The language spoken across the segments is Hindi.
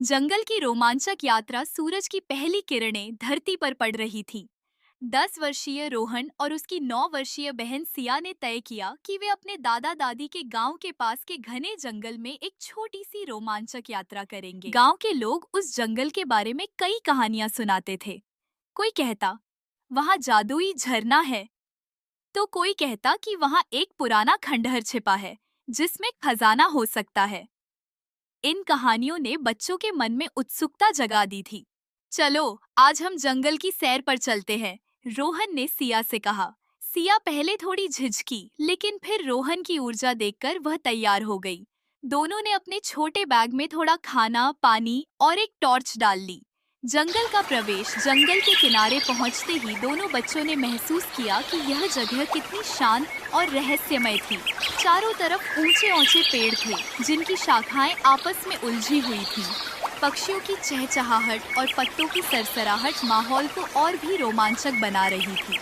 जंगल की रोमांचक यात्रा सूरज की पहली किरणें धरती पर पड़ रही थी। 10 वर्षीय रोहन और उसकी 9 वर्षीय बहन सिया ने तय किया कि वे अपने दादा दादी के गांव के पास के घने जंगल में एक छोटी सी रोमांचक यात्रा करेंगे। गांव के लोग उस जंगल के बारे में कई कहानियां सुनाते थे। कोई कहता वहां जादुई झरना है, तो कोई कहता कि वहां एक पुराना खंडहर छिपा है जिसमें खजाना हो सकता है। इन कहानियों ने बच्चों के मन में उत्सुकता जगा दी थी। चलो, आज हम जंगल की सैर पर चलते हैं, रोहन ने सिया से कहा। सिया पहले थोड़ी झिझकी, लेकिन फिर रोहन की ऊर्जा देखकर वह तैयार हो गई। दोनों ने अपने छोटे बैग में थोड़ा खाना, पानी और एक टॉर्च डाल ली। जंगल का प्रवेश जंगल के किनारे पहुंचते ही दोनों बच्चों ने महसूस किया कि यह जगह कितनी शांत और रहस्यमय थी। चारों तरफ ऊंचे ऊंचे पेड़ थे जिनकी शाखाएं आपस में उलझी हुई थीं। पक्षियों की चहचहाहट और पत्तों की सरसराहट माहौल को और भी रोमांचक बना रही थी।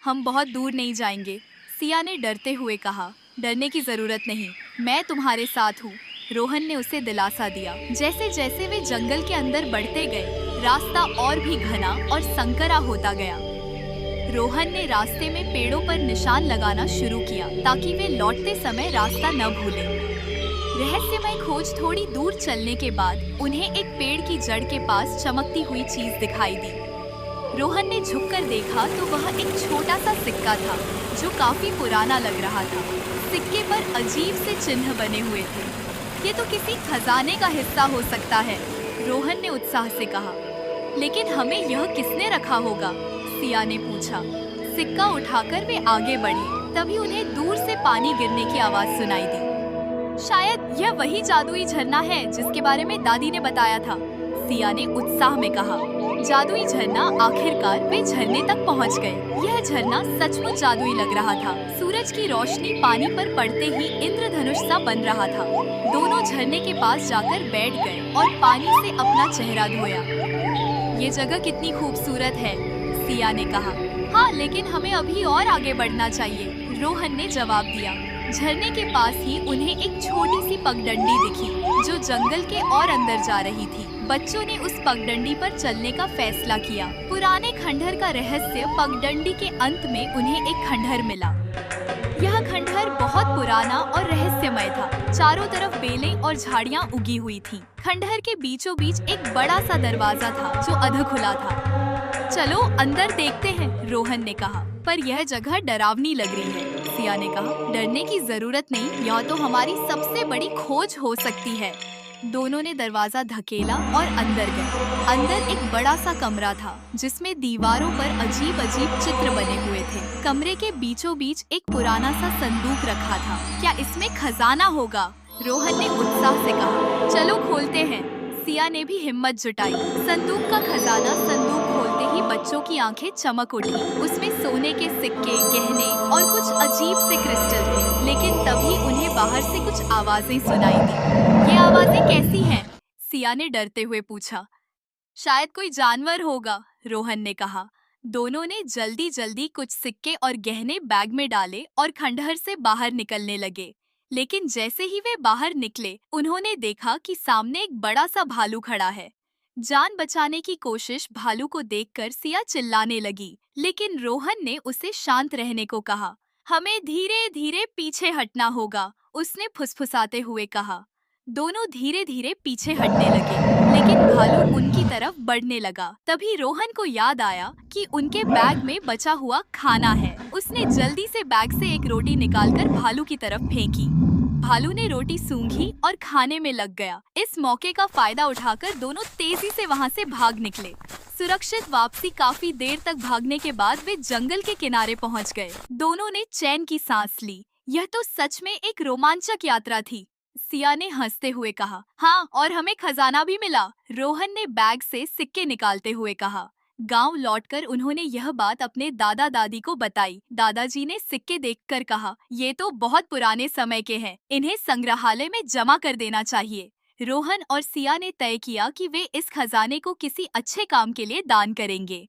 हम बहुत दूर नहीं जाएंगे, सिया ने डरते हुए कहा। डरने की जरूरत नहीं, मैं तुम्हारे साथ हूँ, रोहन ने उसे दिलासा दिया। जैसे जैसे वे जंगल के अंदर बढ़ते गए, रास्ता और भी घना और संकरा होता गया। रोहन ने रास्ते में पेड़ों पर निशान लगाना शुरू किया ताकि वे लौटते समय रास्ता न भूलें। रहस्यमय खोज थोड़ी दूर चलने के बाद उन्हें एक पेड़ की जड़ के पास चमकती हुई चीज दिखाई दी। रोहन ने झुककर देखा तो वह एक छोटा सा सिक्का था जो काफी पुराना लग रहा था। सिक्के पर अजीब से चिन्ह बने हुए थे। ये तो किसी खजाने का हिस्सा हो सकता है, रोहन ने उत्साह से कहा। लेकिन हमें यह किसने रखा होगा, सिया ने पूछा। सिक्का उठाकर वे आगे बढ़े, तभी उन्हें दूर से पानी गिरने की आवाज सुनाई दी। शायद यह वही जादुई झरना है जिसके बारे में दादी ने बताया था, सिया ने उत्साह में कहा। जादुई झरना! आखिरकार वे झरने तक पहुंच गए। यह झरना सचमुच जादुई लग रहा था। सूरज की रोशनी पानी पर पड़ते ही इंद्रधनुष सा बन रहा था। दोनों झरने के पास जाकर बैठ गए और पानी से अपना चेहरा धोया। ये जगह कितनी खूबसूरत है, सिया ने कहा। हाँ, लेकिन हमें अभी और आगे बढ़ना चाहिए, रोहन ने जवाब दिया। झरने के पास ही उन्हें एक छोटी सी पगडंडी दिखी जो जंगल के और अंदर जा रही थी। बच्चों ने उस पगडंडी पर चलने का फैसला किया। पुराने खंडहर का रहस्य पगडंडी के अंत में उन्हें एक खंडहर मिला। यह खंडहर बहुत पुराना और रहस्यमय था। चारों तरफ बेलें और झाड़ियां उगी हुई थीं। खंडहर के बीचों बीच एक बड़ा सा दरवाजा था जो अध खुला था। चलो अंदर देखते हैं, रोहन ने कहा। पर यह जगह डरावनी लग रही है, सिया ने कहा। डरने की जरूरत नहीं, यह तो हमारी सबसे बड़ी खोज हो सकती है। दोनों ने दरवाजा धकेला और अंदर गए। अंदर एक बड़ा सा कमरा था जिसमें दीवारों पर अजीब अजीब चित्र बने हुए थे। कमरे के बीचों बीच एक पुराना सा संदूक रखा था। क्या इसमें खजाना होगा, रोहन ने उत्साह से कहा। चलो खोलते हैं, सिया ने भी हिम्मत जुटाई। संदूक का खजाना संदूक खोलते ही बच्चों की आंखें चमक उठी। उसमें सोने के सिक्के, गहने और कुछ अजीब से क्रिस्टल थे। लेकिन तभी उन्हें बाहर से कुछ आवाजें सुनाई दी। ये आवाजें कैसी हैं, सिया ने डरते हुए पूछा। शायद कोई जानवर होगा, रोहन ने कहा। दोनों ने जल्दी जल्दी कुछ सिक्के और गहने बैग में डाले और खंडहर से बाहर निकलने लगे। लेकिन जैसे ही वे बाहर निकले, उन्होंने देखा कि सामने एक बड़ा सा भालू खड़ा है। जान बचाने की कोशिश भालू को देखकर सिया चिल्लाने लगी, लेकिन रोहन ने उसे शांत रहने को कहा। हमें धीरे धीरे पीछे हटना होगा, उसने फुसफुसाते हुए कहा। दोनों धीरे धीरे पीछे हटने लगे, लेकिन भालू उनकी तरफ बढ़ने लगा। तभी रोहन को याद आया कि उनके बैग में बचा हुआ खाना है। उसने जल्दी से बैग से एक रोटी निकालकर भालू की तरफ फेंकी। भालू ने रोटी सूंघी और खाने में लग गया। इस मौके का फायदा उठाकर दोनों तेजी से वहां से भाग निकले। सुरक्षित वापसी काफी देर तक भागने के बाद वे जंगल के किनारे पहुंच गए। दोनों ने चैन की सांस ली। यह तो सच में एक रोमांचक यात्रा थी, सिया ने हंसते हुए कहा। हाँ, और हमें खजाना भी मिला, रोहन ने बैग से सिक्के निकालते हुए कहा। गांव लौटकर उन्होंने यह बात अपने दादा दादी को बताई। दादाजी ने सिक्के देखकर कहा, ये तो बहुत पुराने समय के हैं, इन्हें संग्रहालय में जमा कर देना चाहिए। रोहन और सिया ने तय किया कि वे इस खजाने को किसी अच्छे काम के लिए दान करेंगे।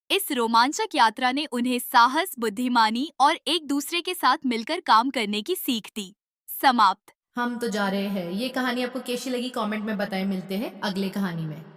इस रोमांचक यात्रा ने उन्हें साहस, बुद्धिमानी और एक दूसरे के साथ मिलकर काम करने की सीख दी। समाप्त। हम तो जा रहे हैं। ये कहानी आपको कैसी लगी कमेंट में बताएं। मिलते हैं अगले कहानी में।